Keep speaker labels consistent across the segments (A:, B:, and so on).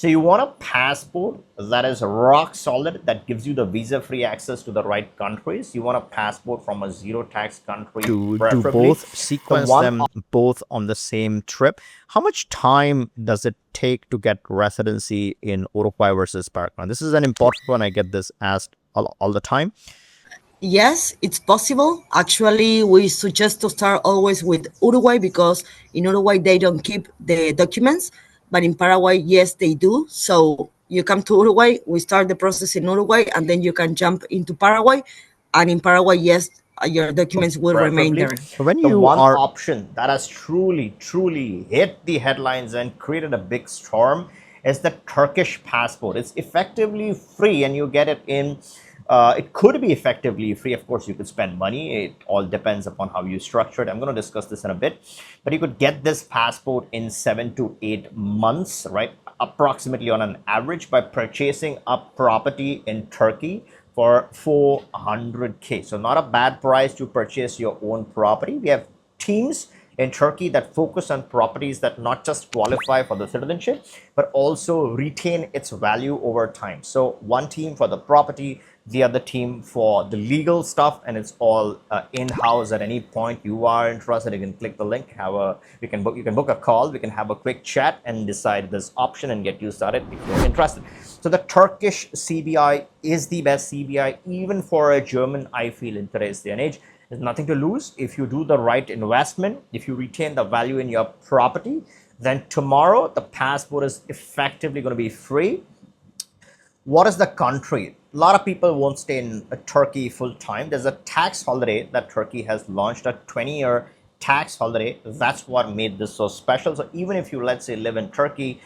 A: So you want a passport that is rock solid, that gives you the visa-free access to the right countries. You want a passport from a zero-tax country,
B: To do
A: preferably.
B: both,
A: The
B: sequence
A: one
B: them both on the same trip? How much time does it take to get residency in Uruguay versus Paraguay? This is an important one. I get this asked all the time.
C: Yes, it's possible. Actually, we suggest to start always with Uruguay because in Uruguay they don't keep the documents, but in Paraguay, yes, they do. So you come to Uruguay, we start the process in Uruguay, and then you can jump into Paraguay. And in Paraguay, yes, your documents will remain
A: preferably,
C: there.
B: When
A: the
B: you
A: one
B: are
A: option that has truly hit the headlines and created a big storm is the Turkish passport. It's effectively free and you get it in. It could be effectively free. Of course, you could spend money. It all depends upon how you structure it. I'm going to discuss this in a bit. But you could get this passport in 7 to 8 months, right? Approximately on an average, by purchasing a property in Turkey for 400K. So not a bad price to purchase your own property. We have teams in Turkey that focus on properties that not just qualify for the citizenship, but also retain its value over time. So one team for the property, the other team for the legal stuff, and it's all in-house. At any point you are interested, you can click the link, you can book a call, we can have a quick chat and decide this option and get you started if you're interested. So the Turkish CBI is the best CBI even for a German, I feel, in today's day and age. There's nothing to lose. If you do the right investment, if you retain the value in your property, then tomorrow the passport is effectively going to be free. What is the country? A lot of people won't stay in Turkey full time. There's a tax holiday that Turkey has launched, a 20-year tax holiday. That's what made this so special. So even if you, let's say, live in Turkey,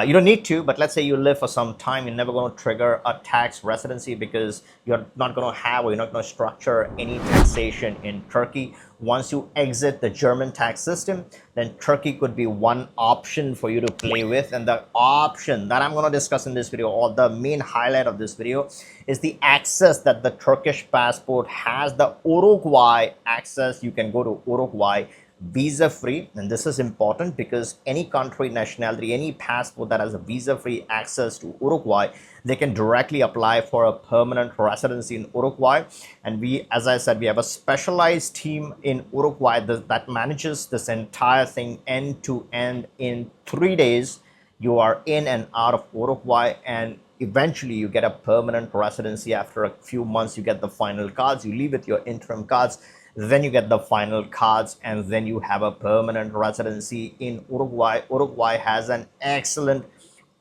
A: you don't need to, but let's say you live for some time, you're never going to trigger a tax residency because you're not going to have, or you're not going to structure any taxation in Turkey. Once you exit the German tax system, then Turkey could be one option for you to play with. And the option that I'm going to discuss in this video, or the main highlight of this video, is the access that the Turkish passport has, the Uruguay access. You can go to Uruguay visa free, and this is important because any country nationality, any passport that has a visa free access to Uruguay, they can directly apply for a permanent residency in Uruguay. And we, as I said, we have a specialized team in Uruguay that manages this entire thing end to end. In 3 days you are in and out of Uruguay, and eventually you get a permanent residency. After a few months you get the final cards, you leave with your interim cards, then you get the final cards, and then you have a permanent residency in Uruguay. Uruguay has an excellent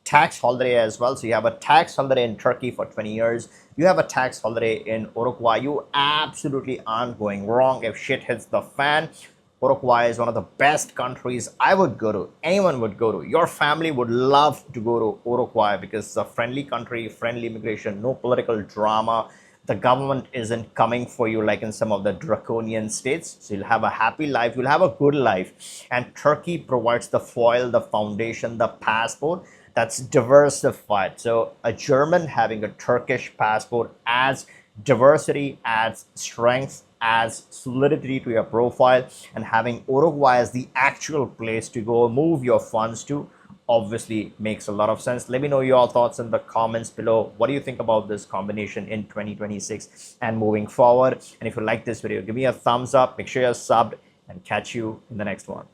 A: tax holiday as well. So you have a tax holiday in Turkey for 20 years. You have a tax holiday in Uruguay. You absolutely aren't going wrong if shit hits the fan. Uruguay is one of the best countries I would go to. Anyone would go to. Your family would love to go to Uruguay because it's a friendly country, friendly immigration, no political drama. The government isn't coming for you like in some of the draconian states. So you'll have a happy life, you'll have a good life. And Turkey provides the foil, the foundation, the passport that's diversified. So a German having a Turkish passport adds diversity, adds strength, adds solidity to your profile. And having Uruguay as the actual place to go move your funds to obviously makes a lot of sense. Let me know your thoughts in the comments below. What do you think about this combination in 2026 and moving forward? And if you like this video, give me a thumbs up, make sure you're subbed, and catch you in the next one.